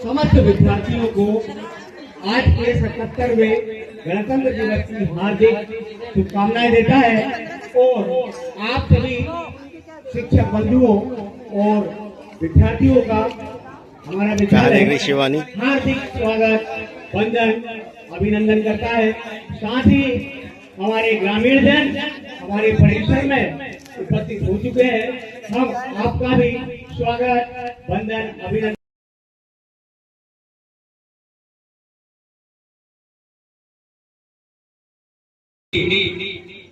समस्त विद्यार्थियों को आज के 77वें गणतंत्र दिवस की हार्दिक शुभकामनाएं देता है और आप सभी शिक्षक बंधुओं और विद्यार्थियों का हमारा विद्यालय हार्दिक स्वागत, वंदन, अभिनंदन करता है। साथ ही हमारे ग्रामीण जन हमारे परिसर में उपस्थित हो चुके हैं। हम आपका भी स्वागत, वंदन, अभिनंदन।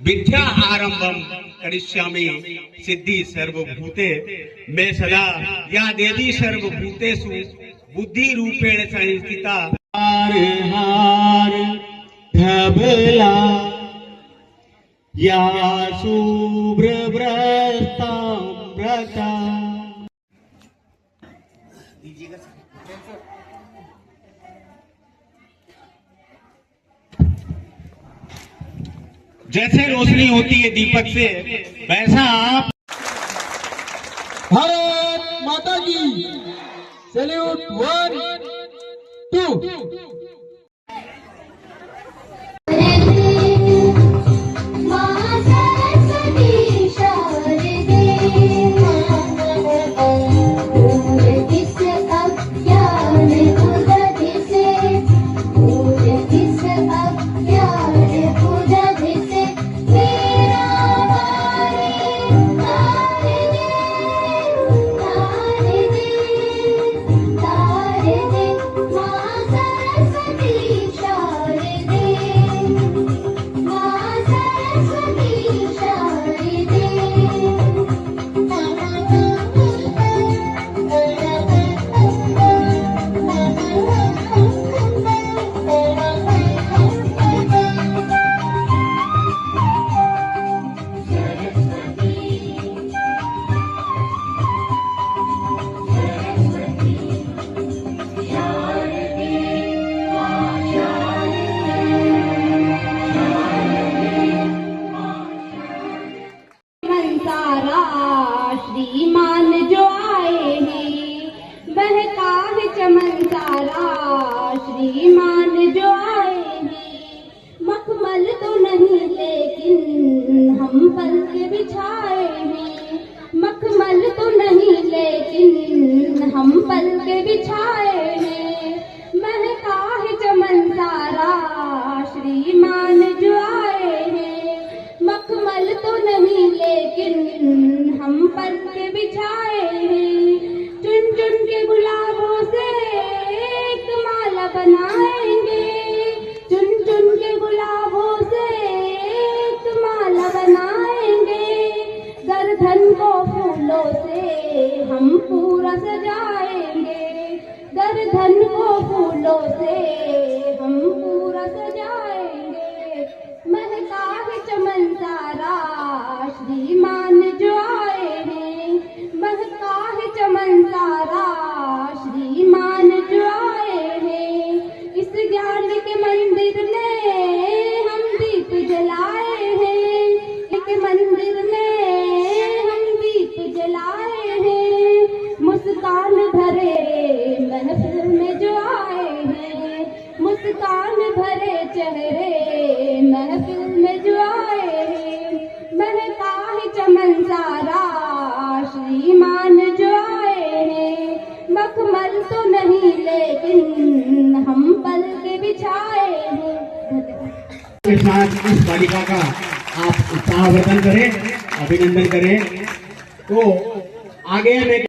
विद्या आरंभम करिष्यामि सिद्धि सर्वभूते मैं सदा या देवी सर्वभूतेषु बुद्धि रूपेण संस्थिता। हार धबला या शुभ्र व्रता जैसे रोशनी होती है दीपक से, वैसा आप। भारत माता की सैल्यूट 1 2 श्रीमान जो आए हैं बहका है चमन सारा, श्रीमान जो आए हैं मखमल तो नहीं लेकिन हम पलक बिछाए हैं, मखमल तो नहीं लेकिन हम पलक बिछाए हैं, महका है चमन सारा श्रीमान जो आए हैं, मखमल तो नहीं लेकिन हम पलक बिछाए हैं, चुन चुन के गुलाबों से एक माला बनाएंगे, चुन चुन के गुलाबों से एक माला बनाएंगे, गर्दन को फूलों से हम पूरा सजाएंगे, गर्दन को फूलों से हम पूरा सजाएंगे, महका है चमन सारा श्रीमान जो आए हैं, महका है चमन सारा श्रीमान जो आए हैं, इस ज्ञान के मंदिर में हम दीप जलाए हैं, एक मंदिर में हम दीप जलाए हैं, मुस्कान भरे महफिल में जो आए हैं, मुस्कान भरे चेहरे महफिल में जो आए हैं, महका है चमन सारा श्रीमान जो आए हैं, मखमल तो नहीं लेकिन हम पलक बिछाए हैं। के साथ इस बालिका का आप उत्साहवर्धन करें, अभिनंदन करें। तो आगे हमें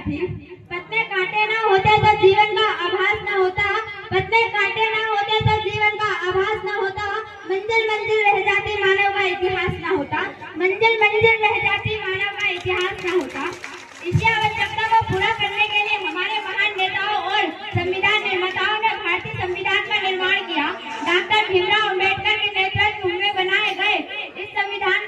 थी। पथ में कांटे ना होते तो जीवन का आभास न होता, पथ में कांटे ना होते तो जीवन का आभास न होता, मंजिल मंजिल रह जाती मानव का इतिहास न होता, मंजिल मंजिल रह जाती मानव का इतिहास न होता। इसी आवश्यकता को पूरा करने के लिए हमारे महान नेताओं और संविधान निर्माताओं ने भारतीय संविधान का निर्माण किया। डॉक्टर भीमराव अम्बेडकर के नेतृत्व में बनाए गए इस संविधान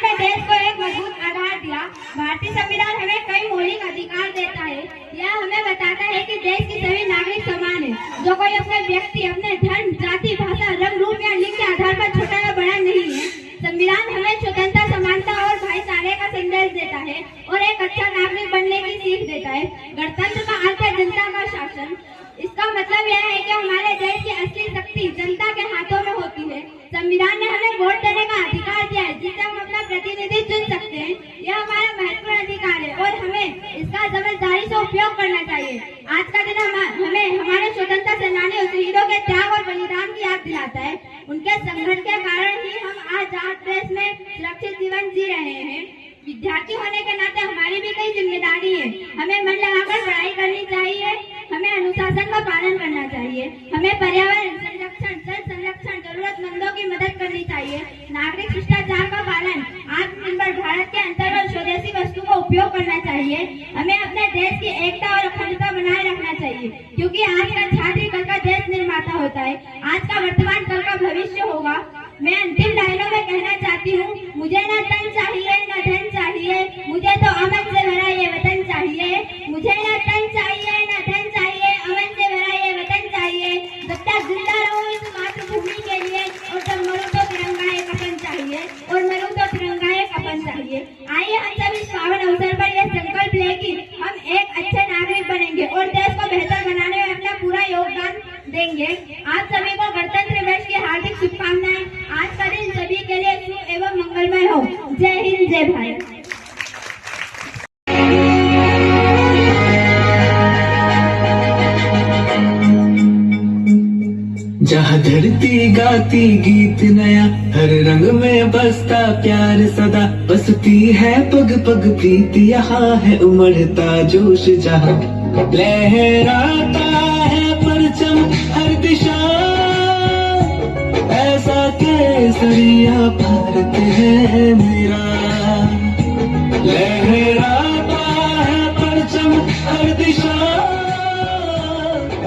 ने देश को एक मजबूत आधार दिया। भारतीय संविधान हमें कई मौलिक अधिकार देता है। यह हमें बताता है कि देश के सभी नागरिक समान है। जो कोई अपने व्यक्ति, अपने धर्म, जाति, भाषा, रंग, रूप या लिंग के आधार पर छोटा या बड़ा नहीं है। संविधान हमें स्वतंत्रता, समानता और भाईचारे का संदेश देता है और एक अच्छा नागरिक बनने की सीख देता है। गणतंत्र का अर्थ है जनता का शासन। इसका मतलब यह है कि हमारे देश की असली शक्ति जनता के हाथों में होती है। संविधान ने हमें वोट देने का अधिकार दिया है, जिससे हम अपना प्रतिनिधि चुन सकते हैं। यह हमारा महत्वपूर्ण अधिकार है और हमें इसका समझदारी से उपयोग करना चाहिए। आज का दिन हमें हमारे स्वतंत्रता सेनानी और शहीदों के त्याग और बलिदान की याद दिलाता है। उनके संघर्ष के कारण ही हम आज देश में सुरक्षित जीवन जी रहे हैं। विद्यार्थी होने के नाते हमारी भी कई जिम्मेदारी है। हमें मन लगाकर पढ़ाई करनी चाहिए, हमें अनुशासन का पालन करना चाहिए, हमें पर्यावरण संरक्षण, जल संरक्षण, जरूरतमंदों की मदद करनी चाहिए, नागरिक शिष्टाचार का पालन, आत्मनिर्भर भारत के अंतर्गत स्वदेशी वस्तु का उपयोग करना चाहिए। हमें अपने देश की एकता और अखंडता बनाए रखना चाहिए, क्योंकि आज का छात्र कल का देश निर्माता होता है। आज का वर्तमान कल का भविष्य होगा। मैं अंतिम लाइनों में कहना चाहती हूँ, मुझे न तन चाहिए न धन चाहिए, मुझे तो अमन से भरा ये वतन चाहिए। मुझे न तन चाहिए न धन चाहिए, अमन से भरा ये वतन चाहिए। जब तक जिंदा रहूं इस मातृभूमि के लिए, और जब मरूं तो तिरंगा एक कफन चाहिए, और मरूं तो तिरंगा एक कफन चाहिए। आइए हम सब इस पावन अवसर पर यह संकल्प लें कि हम एक अच्छे नागरिक बनेंगे और देश को बेहतर बनाने में अपना पूरा योगदान देंगे। आप सभी को गणतंत्र दिवस की हार्दिक शुभकामनाएं। आज का दिन सभी के लिए शुभ एवं मंगलमय हो। जय हिंद, जय भारत। जहाँ धरती गाती गीत नया, हर रंग में बसता प्यार सदा, बसती है पग पग प्रीत, यहाँ है उमड़ता जोश जहाँ, लहराता है परचम हर दिशा, ऐसा केसरिया भारत है मेरा। लहराता है परचम हर दिशा,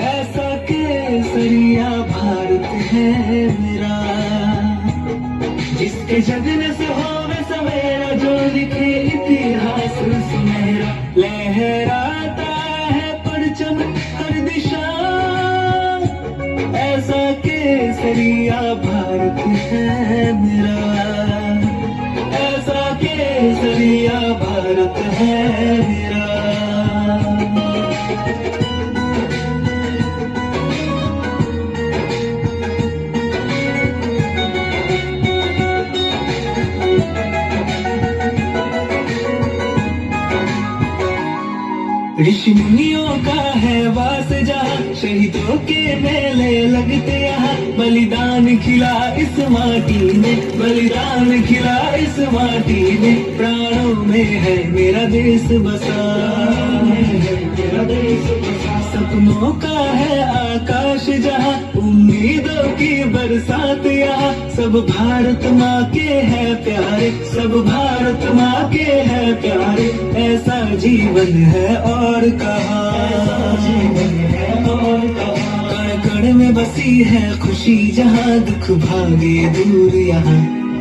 ऐसा केसरिया भारत है मेरा। जिसके जगने से होवे सवेरा, जो लिखे इतिहास सुनहरा, लहराता है परचम हर दिशा, ऐसा केसरिया भारत है मेरा। ऐसा केसरिया भारत है मेरा। ऋषि मुनियों का है वास जहाँ, शहीदों के मेले लगते यहाँ, बलिदान खिला इस माटी में, बलिदान खिला इस माटी में, प्राणों में है मेरा देश बसा, मेरा देश बसा। सपनों का है आकाश जहाँ, उम्मीदों की बरसात यहाँ, सब भारत माँ के है प्यारे, सब भारत माँ के है प्यारे। ऐसा जीवन है और कहाँ, कण कण में बसी है खुशी जहाँ, दुख भागे दूर यहाँ,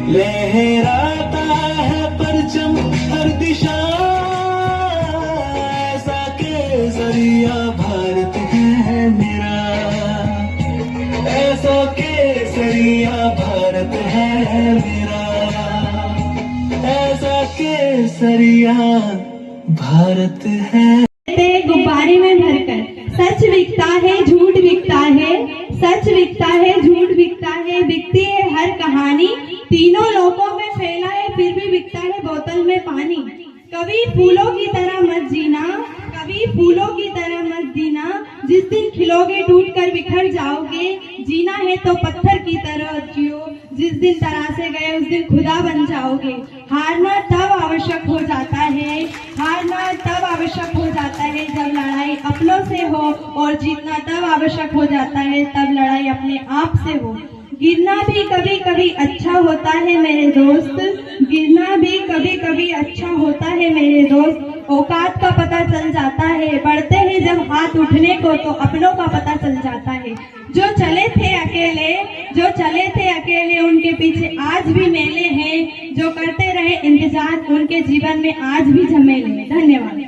लहराता है परचम हर दिशा, ऐसा केसरिया भारत है मेरा। ऐसा केसरिया भारत है मेरा। ऐसा केसरिया भारत है। गुब्बारे में भरकर सच बिकता है, झूठ बिकता है, सच बिकता है, झूठ बिकता है, बिकती है हर कहानी, तीनों लोकों में फैला है फिर भी बिकता है बोतल में पानी। कभी फूलों की तरह मत जीना, कभी फूलों की तरह मत जीना, जिस दिन खिलोगे टूट कर बिखर जाओगे। जीना है तो पत्थर की तरह जियो, जिस दिन तरासे गए उस दिन खुदा बन जाओगे। हारना तब आवश्यक हो जाता है, हारना तब आवश्यक हो जाता है जब लड़ाई अपनों से हो, और जीतना तब आवश्यक हो जाता है तब लड़ाई अपने आप से हो। गिरना भी कभी कभी अच्छा होता है मेरे दोस्त, गिरना भी कभी कभी अच्छा होता है मेरे दोस्त। औकात का पता चल जाता है, बढ़ते हैं जब हाथ उठने को तो अपनों का पता चल जाता है। जो चले थे अकेले, जो चले थे अकेले उनके पीछे आज भी मेले हैं, जो करते रहे इंतजार उनके जीवन में आज भी झमेले। धन्यवाद।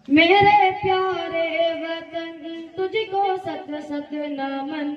मेरे प्यारे वतन तुझको सत सत नमन,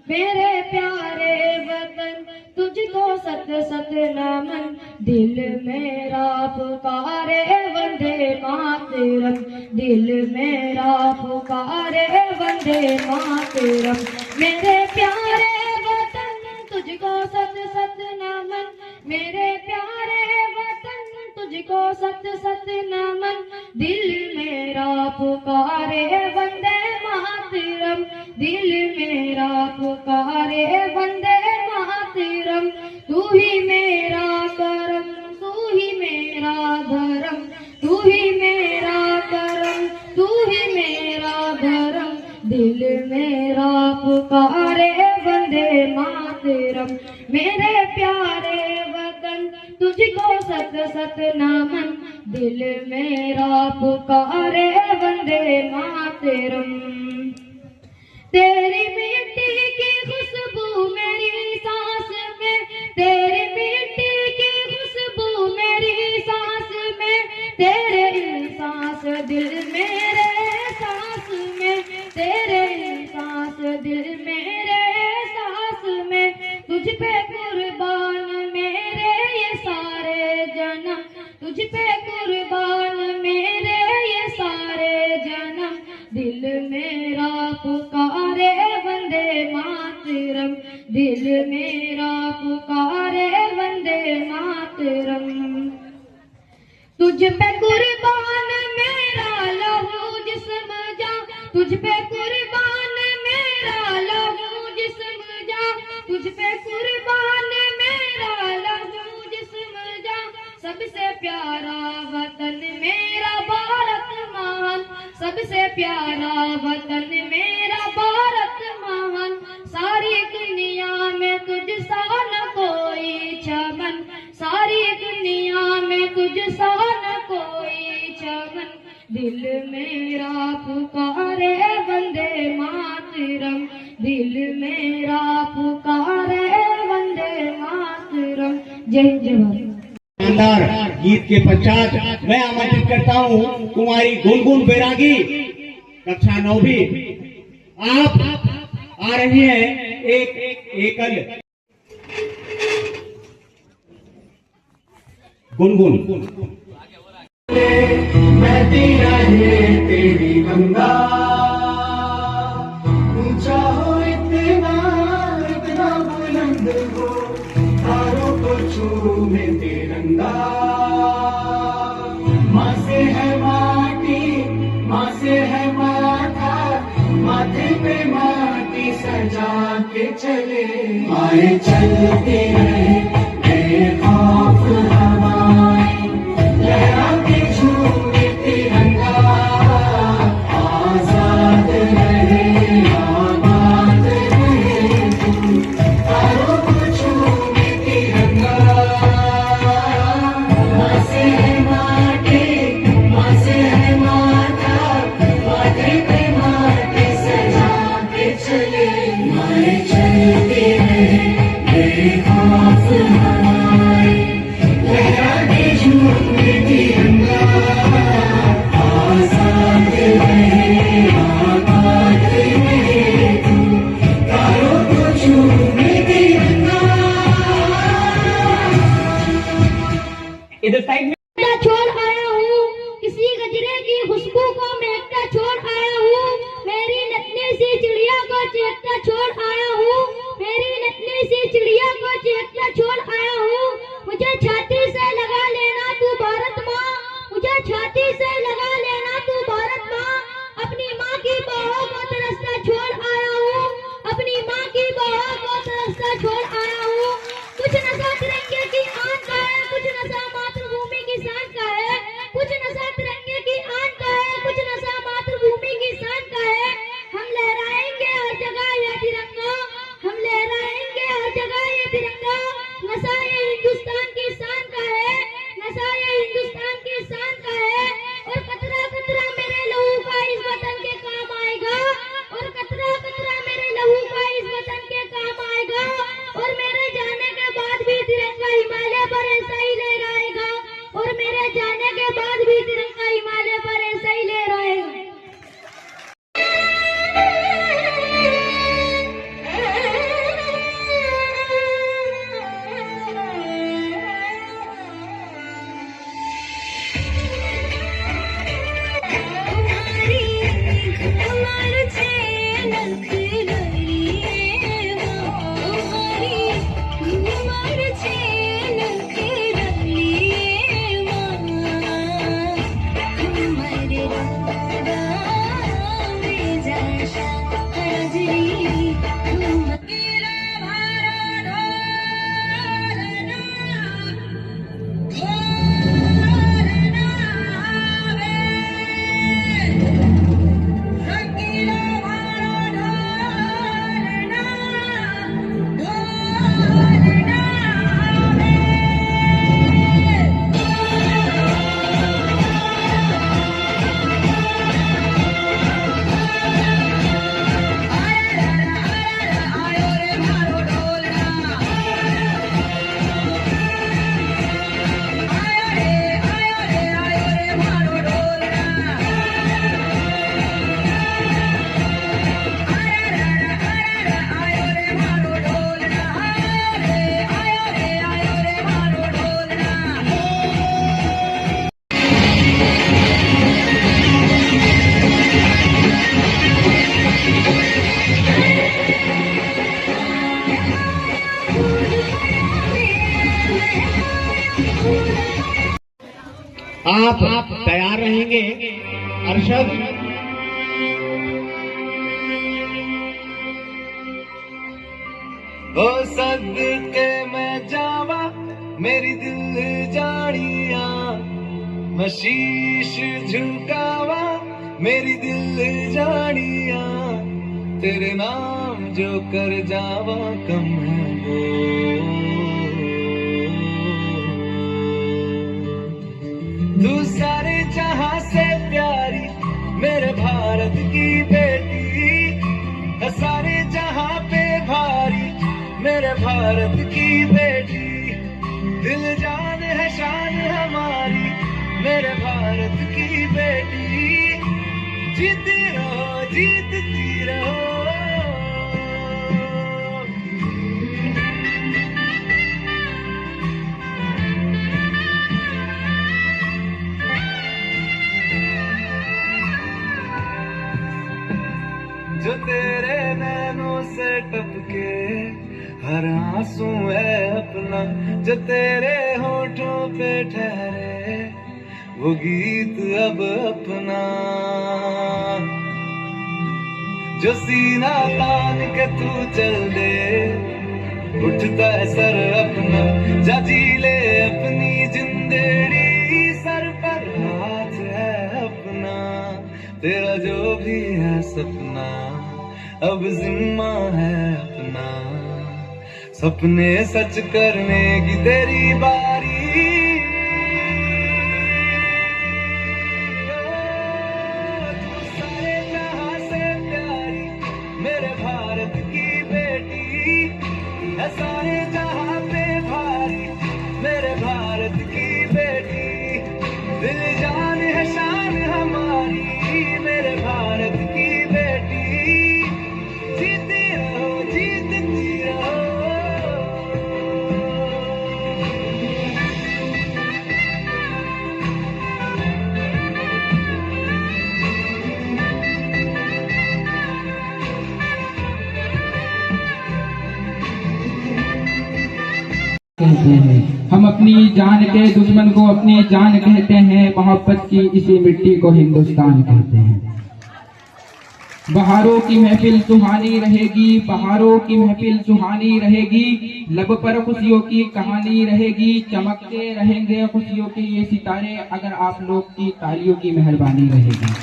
मेरे प्यारे वतन तुझको सत सत नमन। दिल मेरा पुकारे वंदे मातरम, दिल मेरा पुकारे वंदे मातरम। मेरे प्यारे वतन तुझको सत सत नमन, मेरे प्यारे वतन तुझको सत सत नमन। दिल मेरा पुकारे वंदे मातरम, दिल मेरा पुकारे वंदे मातरम। तू ही मेरा करम, तू ही मेरा धर्म, तू ही मेरा करम, तू ही मेरा धर्म। दिल मेरा पुकारे वंदे मातरम। मेरे प्यारे वतन तुझको सत सत नमन, दिल मेरा पुकारे वंदे मातरम। तेरी मिट्टी की खुशबू मेरी सांस में, तेरी मिट्टी की खुशबू मेरी सांस में, तेरे सांस दिल मेरे सांस में, तेरे सांस दिल मेरे सांस में। तुझ पे कुर्बान मेरे ये सारे जन्म, तुझ पे कुर्बान मेरे ये सारे जन्म। दिल मेरा पुकारे वंदे मातरम, दिल मेरा पुकारे वंदे मातरम। तुझ पे कुर्बान मेरा लहू जिस्म जा, तुझ पे कुर्बान मेरा लहू जिस्म जा, तुझ पे कुर्बान मेरा लहू जिस्म जा। सबसे प्यारा वतन मेरा भारत महान, सबसे प्यारा वतन मेरा भारत महान। सारी दुनिया में तुझ सा न कोई चमन, सारी दुनिया में तुझ सा न कोई चमन। दिल मेरा पुकारे वंदे मातरम, दिल मेरा पुकारे वंदे मातरम। जय जवान। शानदार गीत के पश्चात मैं आमंत्रित करता हूँ कुमारी गुनगुन बैरागी, कक्षा 9वीं। आप आ रही हैं एक एकल गुनगुन। बहती रहे तेरी गंगा, ऊंचा हो इतना इतना बुलंद हो, तारों को छूमे तिरंगा। माँ से है माटी, माँ से है माथा, माथे पे माटी सजा के चले। आए चलते रहे बेखौफ हवाएं, लहरा के झूमे तिरंगा। आजाद रहे आबाद रहे तू, तारों को छूमे तिरंगा। माँ से है माटी, माँ से है माथा, माथे पे माटी सजा के चले। आए चलते रहे बेखौफ हवाएं, लहरा के झूमे तिरंगा। आजाद रहे आबाद रहे तू, तारों को छूमे तिरंगा। इधर साइड में छोड़ आया हूँ, किसी गजरे की खुशबू को महकता छोड़ आया हूँ। मेरी नन्ही सी चिड़िया को चहकता छोड़ आया हूँ, मेरी नन्ही सी चिड़िया को चहकता छोड़ आया आप तैयार रहेंगे अरशद? हो सदके मैं जावा मेरी दिल जानिया, मैं शीश झुकावा मेरी दिल जानिया, तेरे नाम जो कर जावा कम है वो। तू सारे जहां से प्यारी मेरे भारत की बेटी, सारे जहां पे भारी मेरे भारत की बेटी, दिल जान है शान हमारी मेरे भारत की बेटी, जीती रहो जीतती रहो। जो तेरे नैनों से टपके हर आंसू है अपना, जो तेरे होठों पे ठहरे वो गीत अब अपना, जो सीना तान के तू चल दे उठता है सर अपना, जा जी ले अपनी जिंदड़ी, सर पर हाथ है अपना, तेरा जो भी है सपना अब जिम्मा है अपना, सपने सच करने की तेरी बारी। तू सारे जहां से प्यारी मेरे भारत की बेटी, है सारे जहां पे भारी मेरे भारत की बेटी, दिल जान है शान हमारी मेरे भारत की बेटी, जीती रहो जीतती रहो। कहते हैं हम अपनी जान के दुश्मन को अपनी जान कहते हैं, मोहब्बत की इसी मिट्टी को हिंदुस्तान कहते हैं। बहारों की महफिल सुहानी रहेगी, बहारों की महफिल सुहानी रहेगी, लब पर खुशियों की कहानी रहेगी, चमकते रहेंगे खुशियों के ये सितारे अगर आप लोग की तालियों की मेहरबानी रहेगी।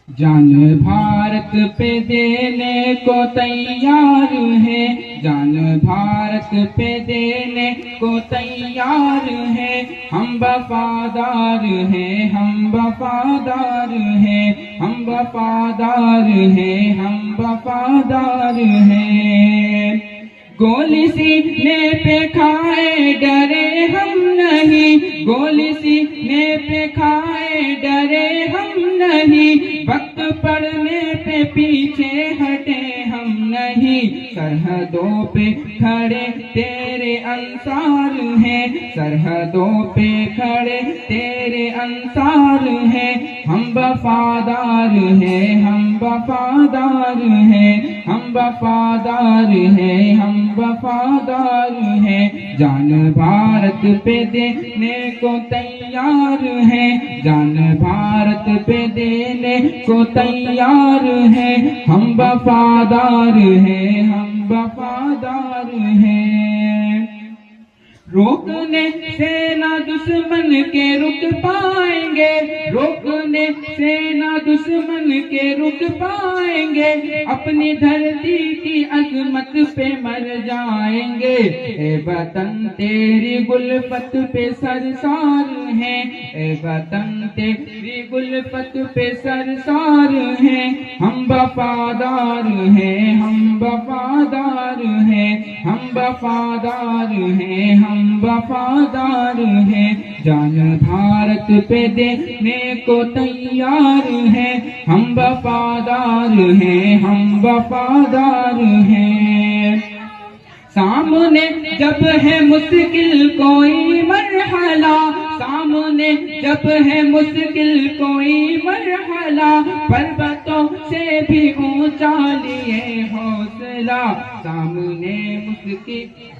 जान भारत पे देने को तैयार है, जान भारत पे देने को तैयार है, हम वफादार हैं हम वफादार हैं, हम वफादार हैं हम वफादार हैं। गोली सीने पे खाए डरे हम नहीं, गोली सीने पे खाए डरे हम नहीं, वक्त पड़ने पे पीछे हटे हम नहीं, सरहदों पे खड़े तेरे अंसार हैं, सरहदों पे खड़े तेरे अंसार हैं, हम वफादार हैं हम वफादार हैं, हम वफादार हैं हम वफादार हैं। जान भारत पे देने को तैयार है, जान भारत पे देने को तैयार है, हम वफादार हैं हम वफादार हैं। रोकने से ना दुश्मन के रुक पाएंगे, रोकने से ना दुश्मन के रुक पाएंगे, अपनी धरती की अजमत पे मर जाएंगे, ए वतन तेरी गुलफत पे सरसार है, ए वतन तेरी गुलफत पे सरसार है, हम वफादार हैं हम वफादार हैं, हम वफादार हैं हम वफादार हैं। जान भारत पे देने को तैयार है, हम वफादार हैं हम वफादार हैं। सामने जब है मुश्किल कोई मरहला, सामने जब है मुश्किल कोई मरहला, पर्वतों से भी ऊंचा लिए हौसला, सामने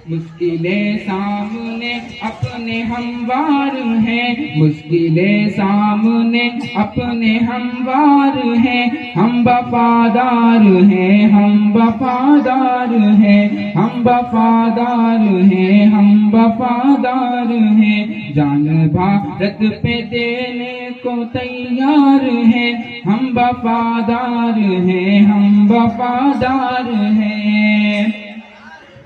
मुश्किलें सामने अपने हमवार हैं, मुश्किलें सामने अपने हमवार हैं, हम वफादार हैं, हम वफादार हैं, हम वफादार हैं, हम वफादार हैं, जान भारत पे देने को तैयार हैं, हम वफादार हैं, हम वफादार हैं।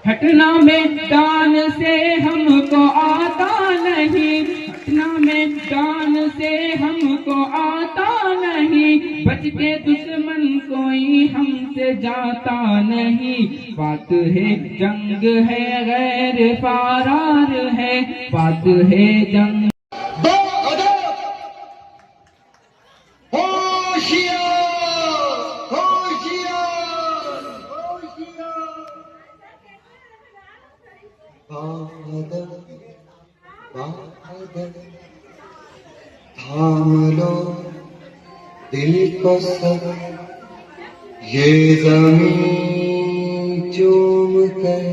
हटना मैदान से हमको आता नहीं, हटना मैदान से हमको आता नहीं, बच के दुश्मन कोई हमसे जाता नहीं, बात है जंग है गैर फरार है, बात है जंग। थाम लो दिल को सब, ये ज़मीं चूम कर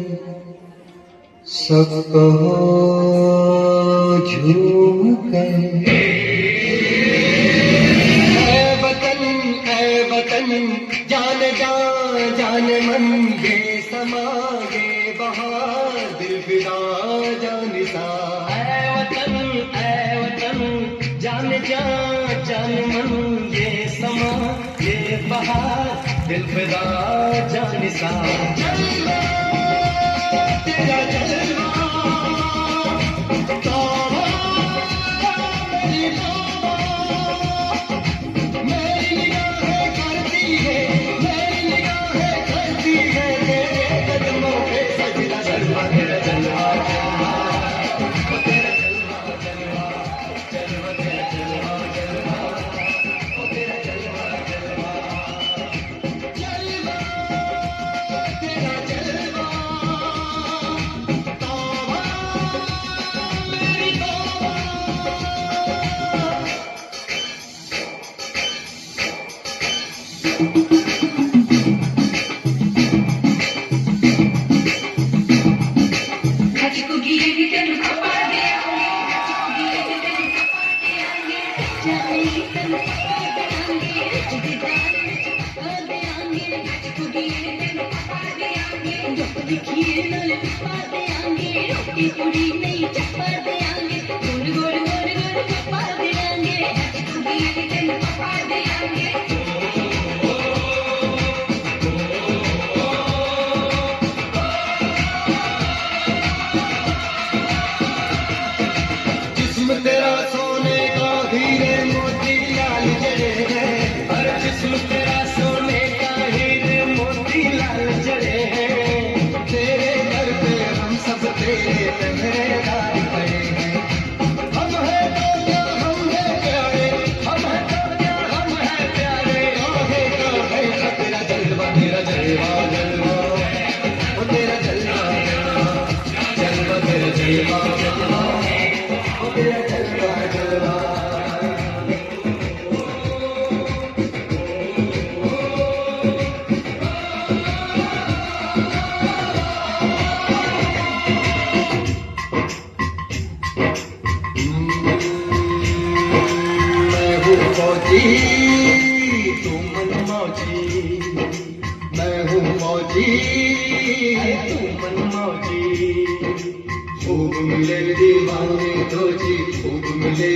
सब कहो झूम कर। ऐ वतन जान जान मन ये समा ये बहार दिल फिदा जान सा। ऐ वतन जान जान मन ये समा ये बहार दिल फिदा जान सा। जलवा तेरा जलवा तौबा मेरी तौबा, मेरी निगाहें करती है, मेरी निगाहें करती है तेरे कदमों पे सजदा। जलवा तेरा जलवा जिस्म तेरा सोने का हीरे मोती लाल जड़े हैं, हर जिस्म तेरा सोने का हीरे मोती लाल जड़े हैं, तेरे दर पे हम सब तेरे पहरेदार खड़े हैं। हम हैं तो क्या हम हैं प्यारे, हम हैं तो क्या हम हैं प्यारे, आगे का है तेरा जलवा तेरा जलवा जलवा ओ तेरा जलवा जलवा तेरा जलवा जलवा ओ तेरा जलवा जलवा। मैं हूँ फौजी तू मन मौजी, मैं हूँ फौजी तू मन मौजी, खूब मिले दीवाने तो जी खूब मिले।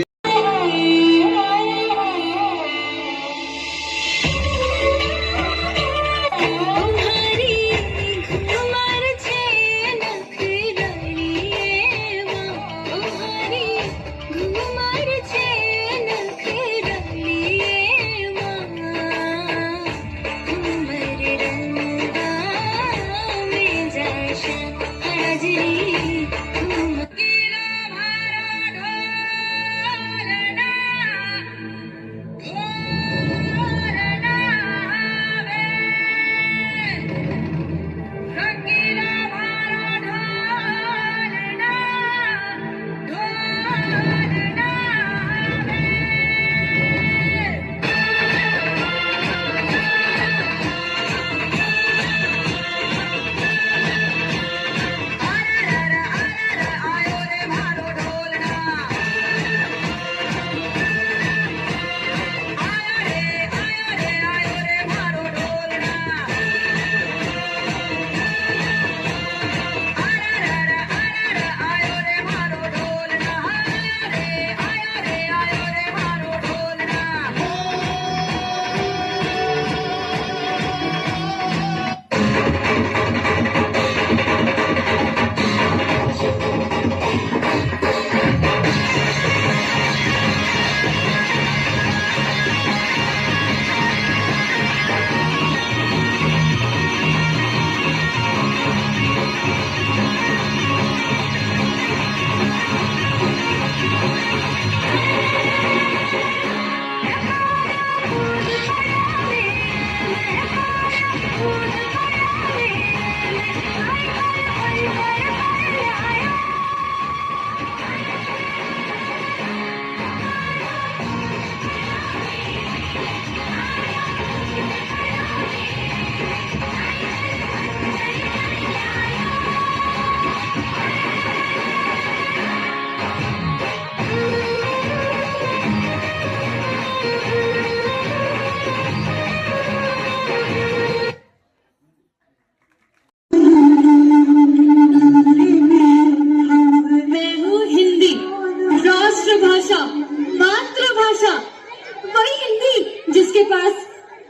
जिसके पास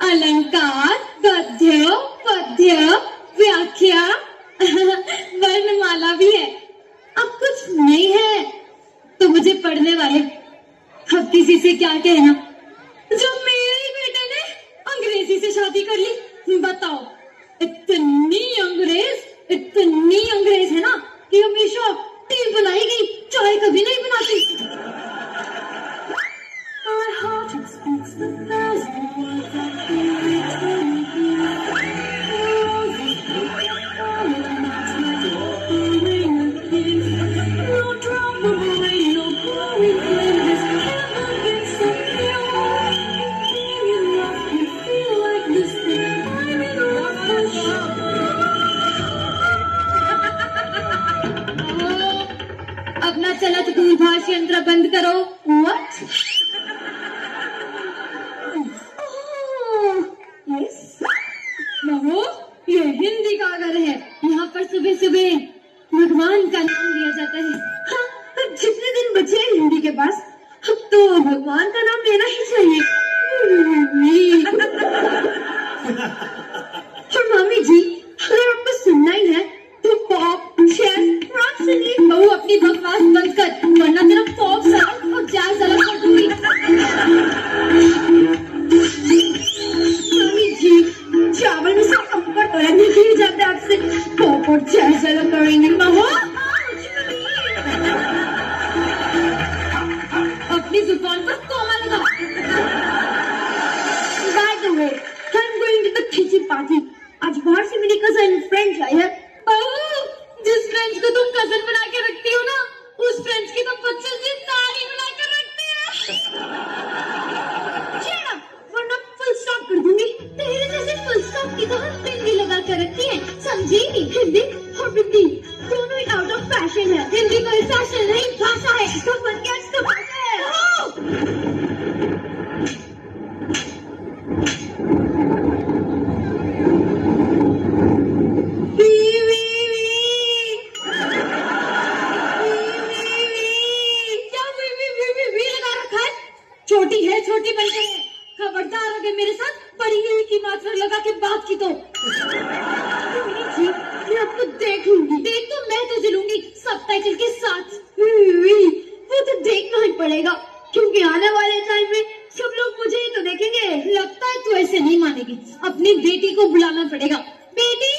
अलंकार, गद्य, पद्य, व्याख्या, वर्णमाला भी है, अब कुछ नहीं है तो मुझे पढ़ने वाले अब किसी से क्या कहना। जब मेरे ही बेटे ने अंग्रेजी से शादी कर ली, बताओ इतनी अंग्रेज है ना कि हमेशा टी बनाई गई, चाय कभी नहीं बनाती। My heart speaks the thousand words that feel eternity. Roses falling, that's like offering a kiss. No drop of rain, no pouring flame, this heaven gets so pure. Feeling love, you feel like this thing, I'm in love for sure. अपना चलत दूरभाष यंत्र बंद करो। What? बहू, ये हिंदी का घर है, यहाँ पर सुबह सुबह भगवान का नाम लिया जाता है। हाँ, जितने दिन बचे हैं हिंदी के पास, तो भगवान का नाम लेना ही चाहिए। और मामी जी, अगर आपको सुनना ही है तो पॉप, जैज, रॉक सुनिए। बहू अपनी बकवास बंद कर, वरना तेरा पॉप सड़क और जैज अलग कर दूंगी। मामी जी, चावल में से कंफर्ट अलग नहीं किए जाते आपसे, पॉप और जैज अलग करेंगे। बहू अपनी जुबान पर कोमा लगा। By the way, I'm going to the kitchen party. आज बाहर से मेरी कजन फ्रेंड्स आई है। बहू, जिस फ्रेंड्स को तुम कजन बना के रखती हो ना, उस फ्रेंड्स की तो बच्चे से नानी बना कर रखती है। वरना फुल स्टॉप कर दूंगी। तेरे जैसे फुल स्टॉप की तो हम बिंदी लगा कर रखती है, समझी? हिंदी और बिंदी दोनों ही आउट ऑफ फैशन है। हिंदी कोई फैशन नहीं, भाषा है। इसका फर्क क्या है? इसका भाषा है। छोटी है, छोटी बनकर है। खबरदार अगर मेरे साथ बड़ी हुई की मात्रा लगा के बात की तो मैं आपको देख लूंगी। देख तो मैं तुझे लूंगी सबटाइटल के साथ। वो तो देखना ही पड़ेगा, क्योंकि आने वाले टाइम में सब लोग मुझे ही तो देखेंगे। लगता है तू ऐसे नहीं मानेगी, अपनी बेटी को बुलाना पड़ेगा। बेटी,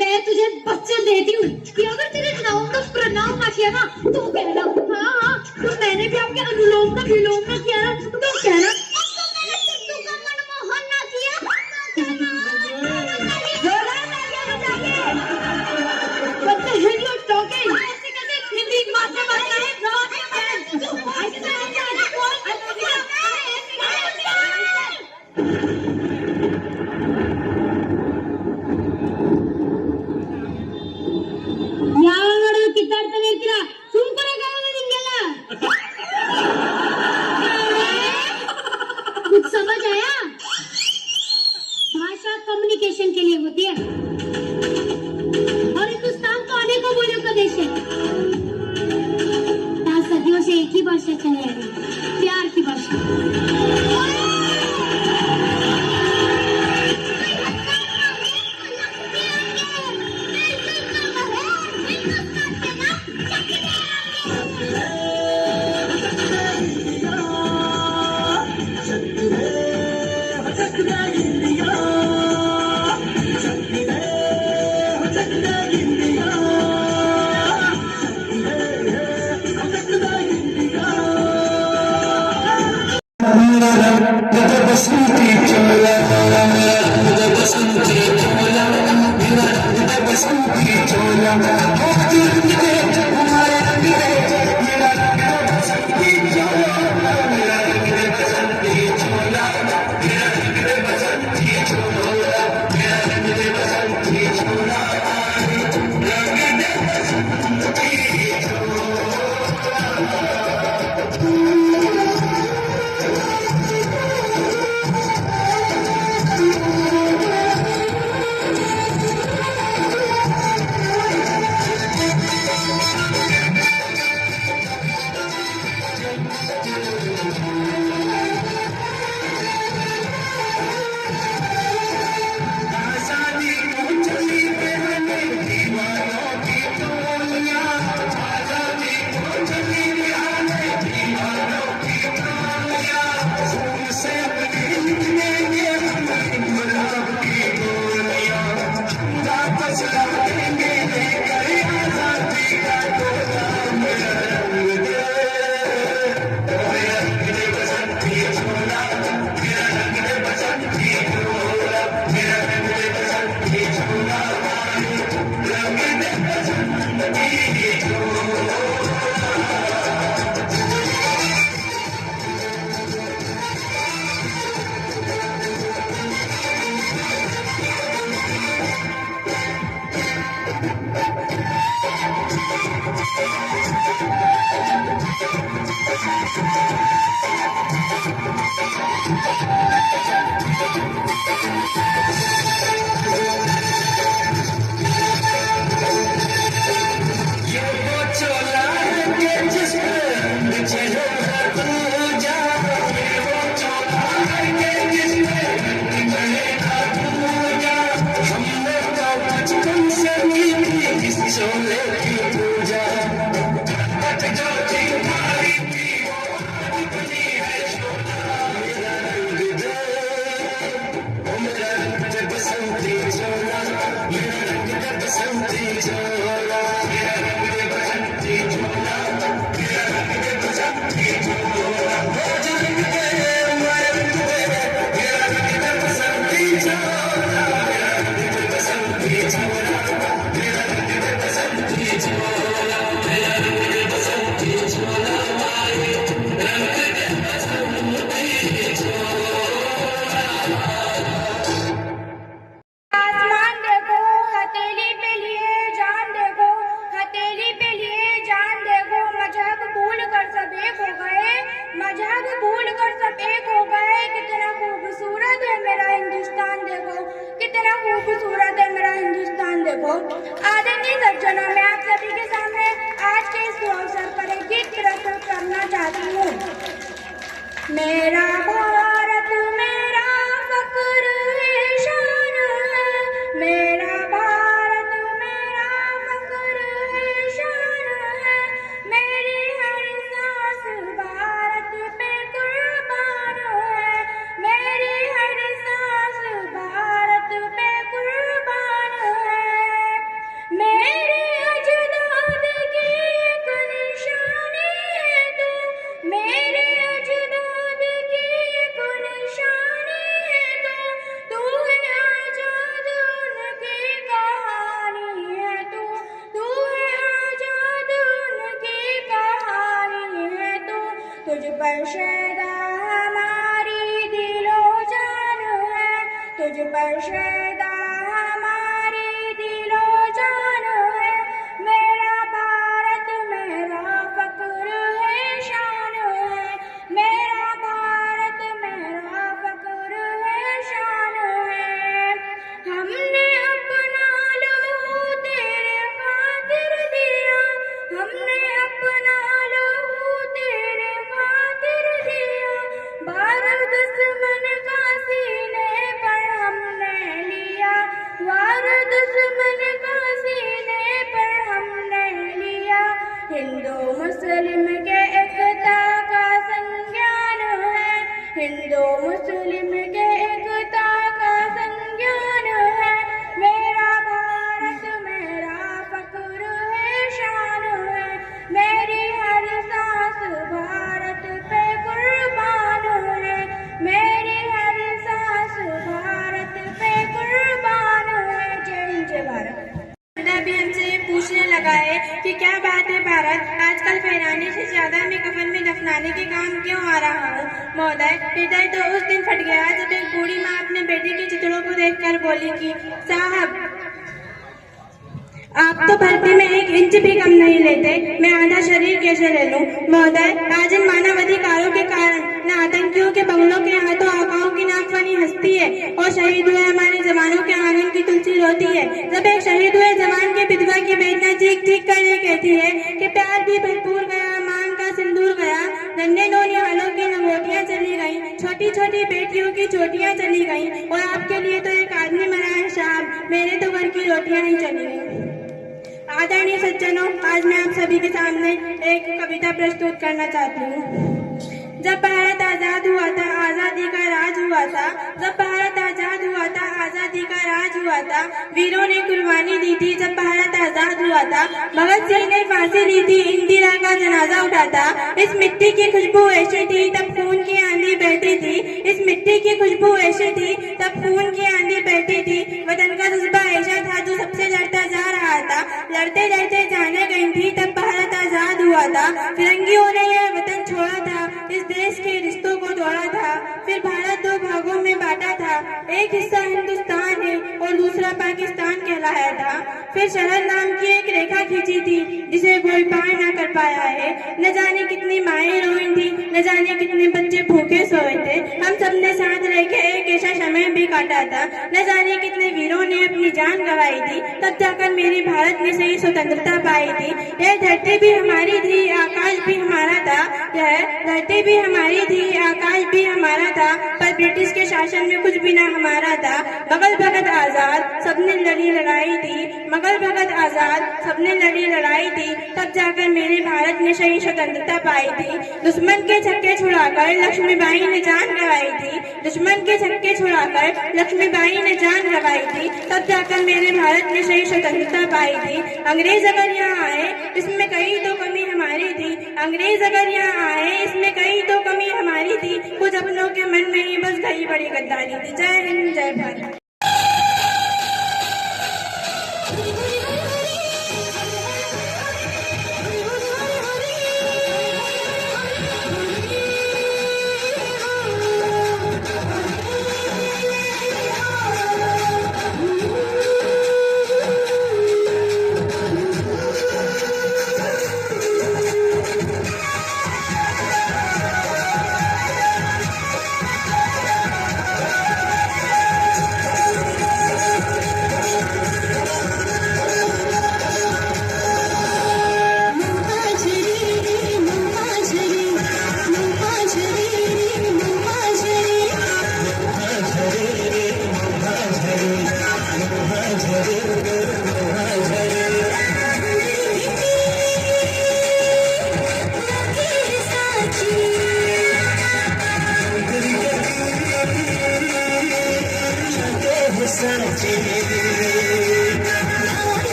मैं तुझे बच्चे देती हूँ कि अगर तेरे नाम का प्रणाम ना किया ना तो कहना। हाँ, तो मैंने भी आपके अनुलोम का विलोम ना किया ना तो कहना। मनमोहन ना किया हिंदी कुछ समझ आया? भाषा कम्युनिकेशन के लिए होती है और हिंदुस्तान तो अनेकों बोलियों का देश है। यहाँ सदियों से एक ही भाषा चली आ रही है, प्यार की भाषा। बसंती चोला बसंती चोला बसंती चोला हमारे रंग दे मेरा रंग बसंती चोला मेरा रंग बसंती चोला मेरा रंग बसंती चोला मेरा रंग बसंती चोला रंग बसंती आजादी को चली बहने दीवानों की टोलियां आजादी को चली बहने दीवानों की टोलियां खून से अपने लिखनेंगे हम गुलाब की गोलियां वापस लौटेंगे लेकर आजादी का तोता मेरा रंग दे बसंती चोला मेरा रंग बसंती चोला मेरा रंग बसंती चोला रंग बसंती चोला ये वो चोला है कि जिस पे रंग चढ़ेगा दूजा ये वो चोला है कि जिस पे रंग चढ़ेगा दूजा हमने तो बचपन से की थी इस चोले की पूजा बट जो थी हमारी थी वो आज बनी है चोला मेरा रंग दे ओ मेरा रंग बसंती चोला मेरा रंग बसंती चोला मेरा रंग बसंती चोला मेरा रंग बसंती चोला हो रंग दे रंग दे मेरा रंग बसंती चोला मेरा रंग बसंती चोला मेरा रंग बसंती चोला मेरा रंग बसंती चोला रंग बसंती चोला आसमान देखो हथेली पे लिए जान देखो हथेली पे लिए जान देखो मजहब भूल कर सब एक हो गए मजहब भूल कर सब एक हो गए कितना खूबसूरत है मेरा हिंदुस्तान देखो कितना खूबसूरत है मेरा हिंदुस्तान देखो आदरणीय सज्जनों मैं आप सभी के सामने आज के इस अवसर पर एक गीत प्रस्तुत करना चाहती हूँ। मेरा भारत मेरा फक्र है शान है मेरा भारत मेरा फक्र है शान है मेरी हर सांस भारत पे कुर्बान है मेरी हर सांस भारत पे कुर्बान है मेरे अजदाद की एक निशानी है तू मेरे अजदाद की एक निशानी है तू है आजाद उनकी कहानी है तू है आजाद उनकी कहानी है तुझ पर शैदा हमारी दिलो जान है तुझ पर शैदा हमारी दिलो जान है मेरा भारत मेरा फक्र है शान है मेरा भारत मेरा फक्र है शान है हमने अपना लहू तेरे खातिर दिया हमने अपना लहू तेरे खातिर दिया भारत दुश्मन का सीने पर हमने लिया दफनाने के काम क्यों आ रहा हूँ? महोदय, हृदय तो उस दिन फट गया जब एक बूढ़ी माँ अपने बेटे के चित्रों को देखकर बोली कि साहब, आप तो भर्ती में 1 इंच भी कम नहीं लेते, मैं आधा शरीर कैसे ले लूं? महोदय, आज इन मानव अधिकारों के कारण न आतंकियों के बंगलों के हाथों आकाओं की नाकफनी हंसती है और शहीद हुए हमारे जवानों के आंगन की तुलसी रोती है। जब एक शहीद हुए जवान की विधवा की बेटियां चीख चीख कर ये कहती है कि प्यार भी भरपूर गया, मांग का सिंदूर गया, नन्हे नौनिहालों की लंगोटियां चली गई, छोटी छोटी बेटियों की चोटियां चली गई और आपके लिए तो एक आदमी मरा है साहब, मेरे तो घर की रोटियां नहीं चली गई। आदरणीय सज्जनों, आज मैं आप सभी के सामने एक कविता प्रस्तुत करना चाहती हूँ। जब भारत आजाद हुआ था, आजादी का राज हुआ था, जब भारत आजाद हुआ था, आजादी का राज हुआ था, वीरों ने कुर्बानी दी थी जब भारत आजाद हुआ था, भगत सिंह ने फांसी ली थी, इंदिरा का जनाजा उठा था, इस मिट्टी की खुशबू ऐसी थी तब खून की आंधी बहती थी, इस मिट्टी की खुशबू ऐसी थी तब खून की आंधी बहती थी, वतन का जज्बा ऐसा था जो सबसे लड़ता जा रहा था, लड़ते लड़ते जाने गई थी तब भारत आजाद हुआ था, फिरंगियों ने यह वतन छोड़ा था, इस देश के रिश्तों को तोड़ा था, फिर भारत 2 भागों में बांटा था, एक हिस्सा हिंदुस्तान है और दूसरा पाकिस्तान कहलाया था, फिर शरद नाम की एक रेखा खींची थी जिसे कोई पार न कर पाया है, न जाने कितनी माएं रोई थी, न जाने कितने बच्चे भूखे सोए थे, हम सबने साथ रह के एक ऐसा समय भी काटा था, न जाने कितने वीरों ने अपनी जान गंवाई थी, तब जाकर मेरे भारत ने सही स्वतंत्रता पाई थी। यह धरती भी हमारी थी, आकाश भी हमारा था, यह धरती भी हमारी थी, आकाश भी हमारा था, पर ब्रिटिश के शासन में कुछ भी ना हमारा था। मगल भगत आजाद सबने लड़ी लड़ाई थी, मगल भगत आजाद सबने लड़ी लड़ाई थी, तब जाकर मेरे भारत ने सही स्वतंत्रता पाई थी। दुश्मन के छक्के छुड़ाकर लक्ष्मीबाई ने जान गंवाई थी, दुश्मन के छक्के छुड़ाकर लक्ष्मीबाई ने जान गंवाई थी, तब जाकर मेरे भारत ने सही स्वतंत्रता पाई थी। अंग्रेज अगर यहाँ आए इसमें कई तो कमी हमारी थी, अंग्रेज अगर यहाँ आए इसमें कई तो कमी हमारी थी, कुछ अपनों के मन में ही बस गई बड़ी गद्दारी थी। जय हिंद, जय भारत।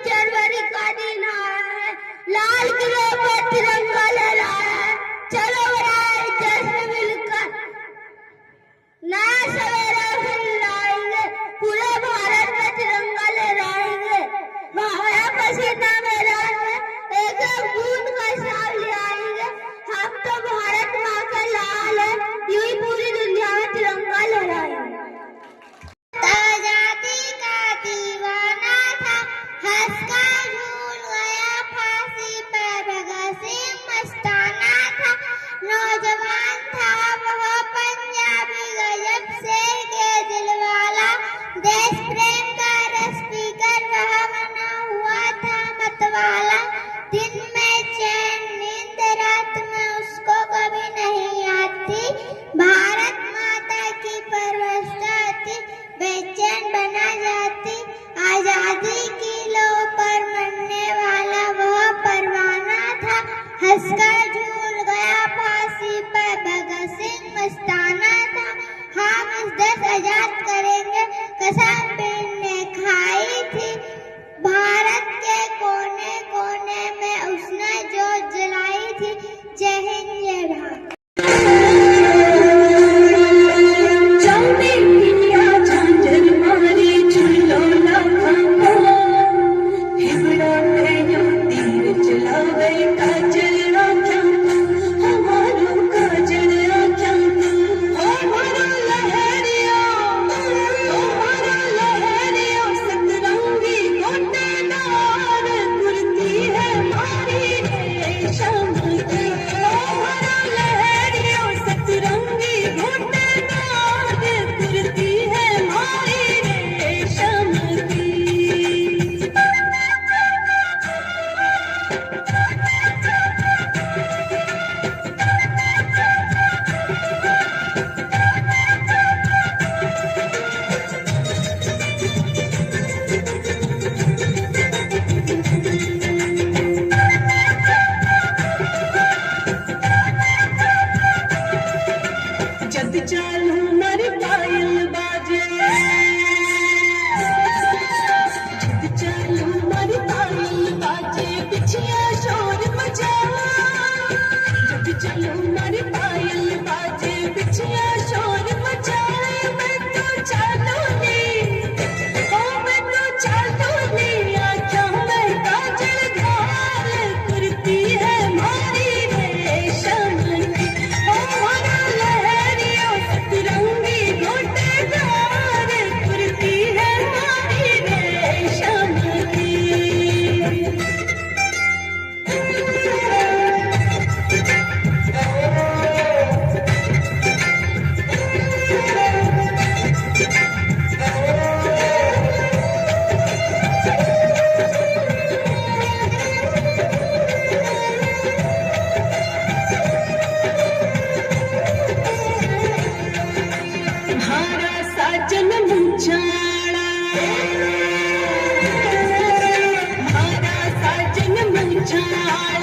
जनवरी का दिन आया है, लाल किले पर तिरंगा लहराया है। चलो बढ़ाए जश्न मिलकर, नया सवेरा फिर लाएंगे, पूरे भारत में तिरंगा लहराएंगे। बहाया पसीना मेरा है, एक एक बूंद का हिसाब ले आएंगे। हम तो भारत माँ का लाल है, यूं ही पूरी दुनिया में तिरंगा लहराएंगे। आजादी का दीवाना था, हंसकर झूल गया फांसी पर। भगत सिंह मस्ताना था, नौजवान था वह पंजाबी, गजब से के दिल वाला। देश प्रेम का रस पीकर वह बना हुआ था मतवाला। दिन में चैन नींद, रात में उसको कभी नहीं आती। भारत माता की परवरिश थी, बेचैन बना जाती। आजादी की लो पर मरने वाला वह परवाना था, हंसकर झूल गया फांसी पर। भगत सिंह मस्ताना था, हम इस देश आजाद करेंगे कसम ने खाई थी। भारत के कोने कोने में उसने जोत जलाई थी। जय हिंद जय भारत। Chana